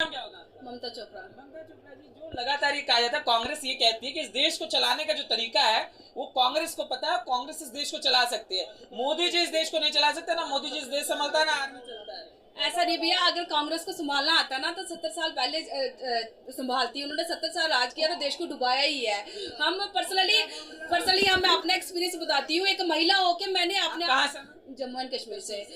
नाम क्या होगा? ममता चोपड़ा। ममता चोपड़ा जी, जो लगातार ये कहा जाता है, कांग्रेस ये कहती है कि इस देश को चलाने का जो तरीका है वो कांग्रेस को पता है, कांग्रेस इस देश को चला सकती है। मोदी जी इस देश को नहीं चला सकते, ना मोदी जी इस देश संभालता है, ना आर्मी चलता है। ऐसा नहीं भैया, अगर कांग्रेस को संभालना आता ना तो 70 साल पहले संभालती। उन्होंने 70 साल राज किया तो देश को डुबाया ही है। हम पर्सनली हम मैं अपना एक्सपीरियंस बताती हूँ। एक महिला होके मैंने अपने कहाँ से? जम्मू एंड कश्मीर से।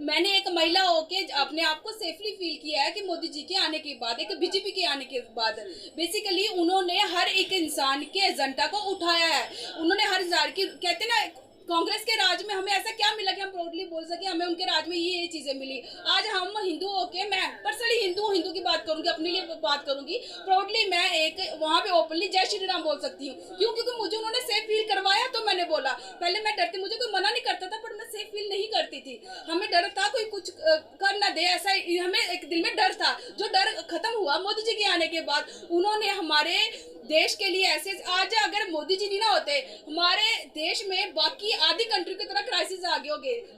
मैंने एक महिला होके अपने आप को सेफली फील किया है कि मोदी जी के आने के बाद, एक बीजेपी के आने के बाद बेसिकली उन्होंने हर एक इंसान के एजेंडा को उठाया है। उन्होंने हर इंसान की, कहते ना, कांग्रेस के राज में हमें ऐसा क्या मिला कि हम प्राउडली बोल सके हमें उनके राज में ये चीजें मिली। आज हम हिंदू होके, मैं पर्सनली हिंदू की बात करूंगी, अपने लिए बात करूंगी, प्राउडली मैं एक वहां पे ओपनली जय श्री राम बोल सकती हूँ। क्यों? क्योंकि मुझे उन्होंने सेफ फील करवाया तो मैंने बोला। पहले मैं डरती, मुझे कोई मना नहीं करता था पर मैं सेफ फील नहीं करती थी। हमें डर था कोई कुछ कर ना दे, ऐसा हमें एक दिल में डर था। जो डर खत्म हुआ मोदी जी के आने के बाद। उन्होंने हमारे देश के लिए ऐसे, आज अगर मोदी जी नहीं ना होते, हमारे देश में बाकी आधी कंट्री की तरह क्राइसिस आगे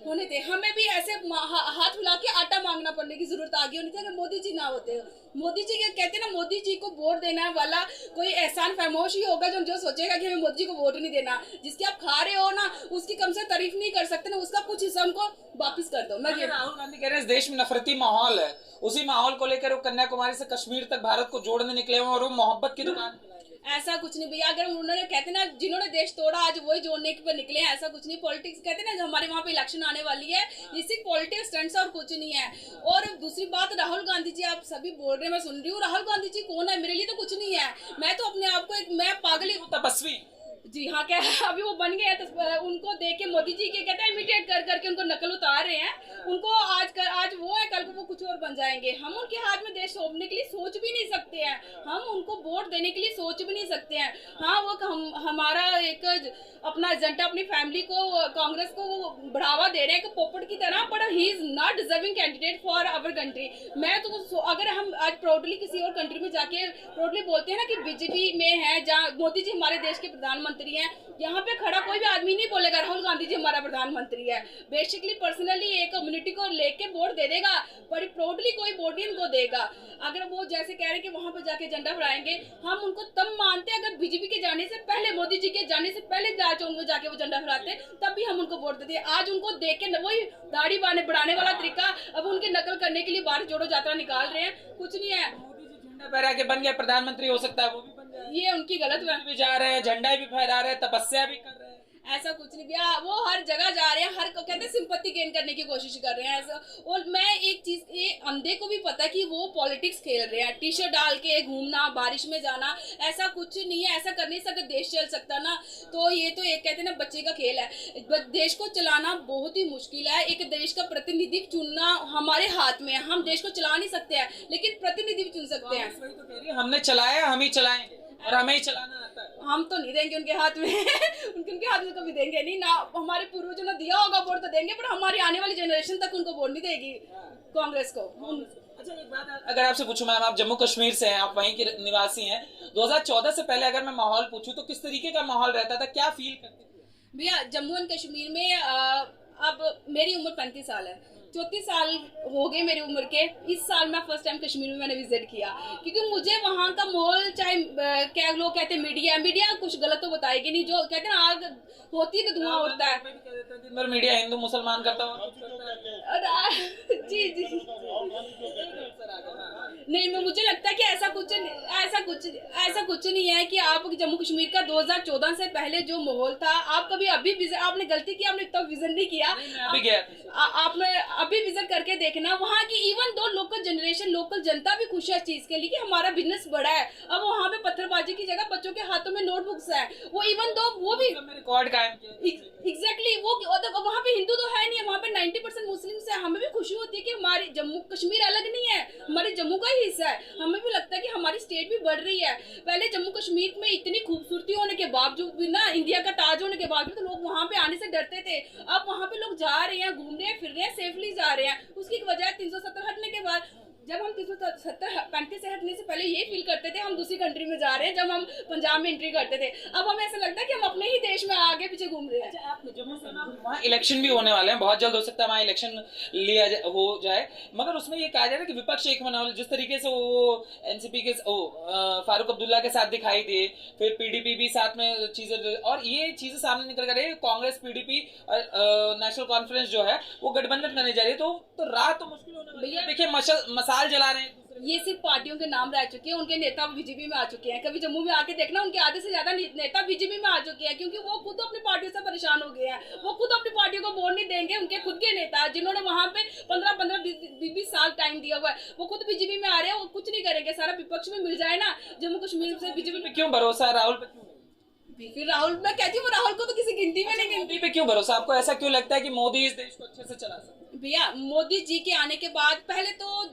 होने थे। हमें भी ऐसे हाथ फैला के आटा मांगना पड़ने की जरूरत आगे होनी थी अगर मोदी जी ना होते। मोदी जी के कहते ना, मोदी जी को वोट देने वाला कोई एहसान फरामोश ही होगा जो सोचेगा कि हमें मोदी जी को वोट नहीं देना। जिसके आप खा रहे हो ना, उसकी कम से तारीफ नहीं कर सकते ना, उसका कुछ हिस्सा हमको वापिस कर दो। मैं राहुल गांधी कह रहे हैं इस देश में नफरती माहौल है, उसी माहौल को लेकर वो कन्याकुमारी से कश्मीर तक भारत को जोड़ने निकले हुए और वो मोहब्बत की दुकान। ऐसा कुछ नहीं भैया, अगर उन्होंने, कहते ना, जिन्होंने देश तोड़ा आज वही जोड़ने पर निकले हैं। ऐसा कुछ नहीं। पॉलिटिक्स, कहते ना, हमारे वहाँ पे इलेक्शन आने वाली है, ये सिर्फ पॉलिटिक्स स्टंट्स और कुछ नहीं है। और दूसरी बात, राहुल गांधी जी आप सभी बोल रहे हैं, मैं सुन रही हूँ। राहुल गांधी जी कौन है? मेरे लिए तो कुछ नहीं है। मैं तो अपने आप को मैं पागल ही, तपस्वी। जी हाँ, क्या अभी वो बन गए तो उनको देख के मोदी जी के, कहते हैं, इमिटेट कर करके उनको नकल उतार रहे हैं। उनको आज वो है, कल को वो कुछ और बन जाएंगे। हम उनके हाथ में देश सौंपने के लिए सोच भी नहीं सकते हैं। हम उनको वोट देने के लिए सोच भी नहीं सकते हैं। हाँ, वो हमारा एक अपना एजेंडा, अपनी फैमिली को, कांग्रेस को बढ़ावा दे रहे हैं पोपट की तरह, but he is not deserving candidate for our country. मैं तो अगर हम आज प्राउडली किसी और कंट्री में जाके प्राउडली बोलते हैं ना कि बीजेपी में है, जहाँ मोदी जी हमारे देश के प्रधानमंत्री हैं, यहाँ पे खड़ा कोई भी आदमी नहीं बोलेगा राहुल गांधी जी हमारा प्रधानमंत्री है। बेसिकली पर्सनली एक कम्युनिटी को लेके वोट दे देगा, पर प्राउडली कोई वोट नहीं उनको देगा। अगर वो जैसे कह रहे हैं कि वहां पे जाके झंडा फहराएंगे, हम उनको तब मानते अगर बीजेपी के जाने से पहले, मोदी जी के जाने से पहले जाके वो झंडा फहराते, तब भी हम उनको वोट देते। आज उनको देख के वही दाढ़ी बढ़ाने वाला तरीका, अब उनके नकल करने के लिए भारत जोड़ो यात्रा निकाल रहे हैं। कुछ नहीं है। मोदी जी झंडा फहरा के बन गया प्रधानमंत्री, हो सकता है वो भी बन जाए। ये उनकी गलत भी जा रहे हैं, झंडा भी फहरा रहे हैं, तपस्या भी कर रहे हैं। ऐसा कुछ नहीं भैया, वो हर जगह जा रहे हैं, हर को कहते हैं सिंपत्ति गेन करने की कोशिश कर रहे हैं ऐसा। और मैं एक चीज, ये अंधे को भी पता कि वो पॉलिटिक्स खेल रहे हैं। टी शर्ट डाल के घूमना, बारिश में जाना, ऐसा कुछ नहीं है। ऐसा करने से अगर देश चल सकता ना, तो ये तो एक, कहते हैं ना, बच्चे का खेल है। देश को चलाना बहुत ही मुश्किल है। एक देश का प्रतिनिधि चुनना हमारे हाथ में है। हम देश को चला नहीं सकते हैं, लेकिन प्रतिनिधि भी चुन सकते हैं। वही तो कह रही है, हमने चलाया, हम ही चलाएंगे और हमें ही चलाना आता है। हम तो नहीं देंगे उनके हाथ में उनके हाथ में कभी देंगे नहीं ना। हमारे पूर्वजों ने दिया होगा वोट तो देंगे, पर हमारी आने वाली जनरेशन तक उनको वोट नहीं देगी, कांग्रेस को। अच्छा, एक बात अगर आपसे पूछूं मैम, आप जम्मू कश्मीर से हैं, आप वहीं के निवासी हैं, 2014 से पहले अगर मैं माहौल पूछूं तो किस तरीके का माहौल रहता था, क्या फील करते थे? भैया जम्मू एंड कश्मीर में अब मेरी उम्र 35 साल है, 34 साल हो गए मेरी उम्र के। इस साल मैं फर्स्ट टाइम कश्मीर में मैंने विजिट किया, क्योंकि मुझे वहाँ का माहौल, चाहे क्या लोग कहते हैं मीडिया कुछ गलत तो बताएगी नहीं। जो कहते हैं ना, आग होती है तो धुआं उड़ता है। मीडिया हिंदू मुसलमान करता हूँ जी नहीं, मुझे लगता है कि ऐसा कुछ नहीं है कि आप जम्मू कश्मीर का 2014 से पहले जो माहौल था, आप कभी आपने गलती की, आपने तब विजिट नहीं किया। आपने अभी विजिट करके देखना वहाँ की। इवन दो लोकल जनता भी खुश है इस चीज के लिए कि हमारा बिजनेस बड़ा है। अब वहाँ पे पत्थरबाजी की जगह बच्चों के हाथों में नोटबुक्स है। वो इवन दो वो भी रिकॉर्ड कायम किया। एग्जैक्टली वो वहाँ पे हिंदू तो है नहीं, वहाँ पे 90% मुस्लिम्स है। हमें भी खुशी होती है कि हमारी जम्मू कश्मीर अलग नहीं है, हमारे जम्मू का ही हिस्सा है। हमें भी लगता है कि हमारी स्टेट भी बढ़ रही है। पहले जम्मू कश्मीर में इतनी खूबसूरती होने के बावजूद भी ना, इंडिया का ताज होने के बावजूद, तो लोग वहाँ पे आने से डरते थे। अब वहाँ पे लोग जा रहे हैं, घूम रहे हैं, फिर रहे हैं, सेफली जा रहे हैं। उसकी वजह 370 हटने के बाद जब हम 370-35 से हटने से पहले ये फील करते थे हम दूसरी कंट्री में जा रहे हैं, जब हम पंजाब में एंट्री करते थे अब हमें ऐसा लगता है कि हम अपने ही देश में आगे पीछे घूम रहे हैं। आप जम्मू से वहाँ इलेक्शन भी होने वाले हैं, बहुत जल्द हो सकता है वहाँ इलेक्शन हो जाए, मगर उसमें ये कहा जा रहा है कि विपक्ष एक माहौल जिस तरीके से वो एनसीपी के फारूक अब्दुल्ला के साथ दिखाई दिए, फिर पीडीपी भी साथ में चीजें, और ये चीजें सामने निकल कर रही है, कांग्रेस पीडीपी नेशनल कॉन्फ्रेंस जो है वो गठबंधन करने जा रही है, तो राह तो मुश्किल होने वाली है। देखिए मसाल जला रहे हैं, ये सिर्फ पार्टियों के नाम रह चुके हैं, उनके नेता बीजेपी में आ चुके हैं। कभी जम्मू में आके देखना उनके आधे से ज्यादा नेता बीजेपी में आ चुके हैं, क्योंकि वो खुद अपनी पार्टियों से परेशान हो गए हैं। वो खुद अपनी पार्टियों को वोट नहीं देंगे, उनके खुद के नेता जिन्होंने वहां पे 15-20 साल टाइम दिया हुआ है वो खुद बीजेपी में आ रहे हैं, वो कुछ नहीं करेंगे। सारा विपक्ष में मिल जाए ना जम्मू कश्मीर से, बीजेपी पे क्यों भरोसा है राहुल पे? फिर राहुल, मैं कहती हूँ राहुल को तो किसी गिनती में नहीं गिनती। मोदी पे क्यों भरोसा? आपको ऐसा क्यों लगता है कि मोदी इस देश को अच्छे से चला सकते हैं? भैया मोदी जी के आने के बाद पहले तो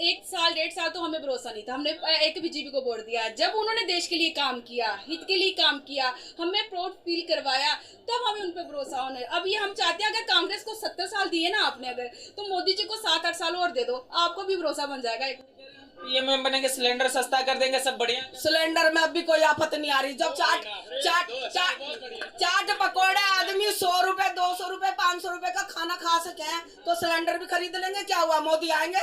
1 साल 1.5 साल तो हमें भरोसा नहीं था, हमने एक बीजेपी को वोट दिया। जब उन्होंने देश के लिए काम किया, हित के लिए काम किया, हमें प्राउड फील करवाया, तब हमें उन पर भरोसा होने। अब ये हम चाहते हैं अगर कांग्रेस को 70 साल दिए ना आपने, अगर तो मोदी जी को 7-8 साल और दे दो, आपको भी भरोसा बन जाएगा। पीएम बनेंगे, सिलेंडर सस्ता कर देंगे, सब बढ़िया। सिलेंडर में अब भी कोई आफत नहीं आ रही। जब चाट पकौड़े आदमी 100 रुपए 200 रुपए 500 रुपए का खाना खा सके तो सिलेंडर भी खरीद लेंगे। क्या हुआ? मोदी आएंगे,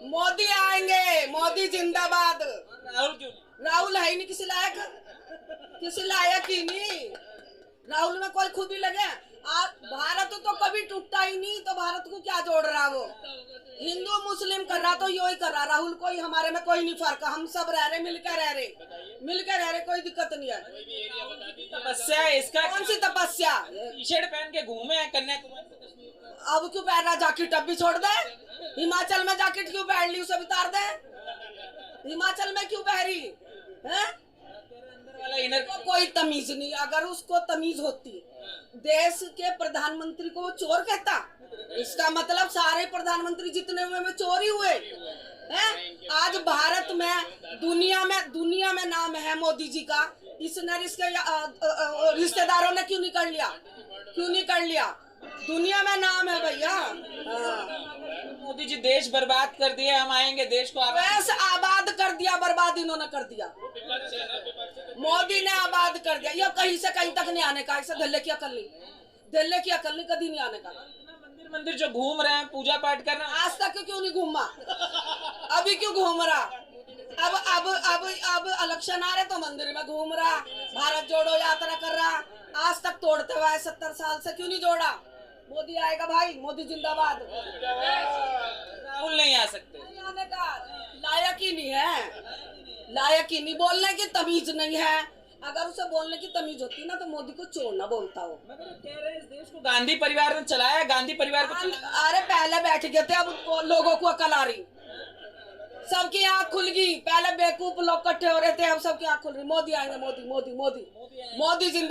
मोदी आएंगे, मोदी जिंदाबाद। राहुल क्यों? राहुल है ही नहीं किसी लायक ही नहीं। राहुल में कोई खूबी लगे? भारत तो कभी टूटता ही नहीं, तो भारत को क्या जोड़ रहा? वो हिंदू मुस्लिम कर रहा तो यो ही कर रहा। राहुल कोई हमारे में कोई नहीं फर्क, हम सब रह रहे मिलकर रह रहे, कोई दिक्कत नहीं है। तपस्या इसका कौन सी तपस्या? टी शर्ट पहन के घूमे हैं कन्याकुमारी से कश्मीर। अब क्यों पहन रहा जैकेट? अब भी छोड़ दे। हिमाचल में जैकेट क्यों पहन ली? उसे उतार दे। हिमाचल में क्यों पहरी है? कोई तमीज नहीं। अगर उसको तमीज होती, देश के प्रधानमंत्री को वो चोर कहता, इसका मतलब सारे प्रधानमंत्री जितने हुए में चोर ही हुए हैं। आज भारत में दुनिया में नाम है मोदी जी का। इसने रिश्तेदारों ने क्यों नहीं कर लिया? दुनिया में नाम है भैया। मोदी जी देश बर्बाद कर दिए, हम आएंगे देश को आबाद कर दिया। बर्बाद इन्होंने कर दिया, मोदी ने आबाद कर दिया। ये कहीं से कहीं तक नहीं आने का। ऐसे दिल्ली की अकल नहीं कभी नहीं आने का। मंदिर जो घूम रहे हैं, पूजा पाठ कर रहे हैं, आज तक क्यों नहीं घूमा? अभी क्यों घूम रहा? अब इलेक्शन आ रहे तो मंदिर में घूम रहा, भारत जोड़ो यात्रा कर रहा। आज तक तोड़ते हुआ 70 साल से क्यों नहीं जोड़ा? मोदी आएगा भाई, मोदी जिंदाबाद। राहुल नहीं आ सकते, नहीं आने का लायक ही नहीं है, बोलने की तमीज नहीं है। अगर उसे बोलने की तमीज होती ना तो मोदी को चोर ना बोलता हो। मगर कह रहे हैं इस देश को गांधी परिवार ने चलाया, गांधी परिवार को अरे पहले बैठ गए थे, अब लोगों को अकल आ रही, सबकी आंख खुल गई। पहले बेवकूफ लोग इकट्ठे हो रहे थे, अब सबकी आंख खुल रही। मोदी आएंगे, मोदी जिंदाबाद।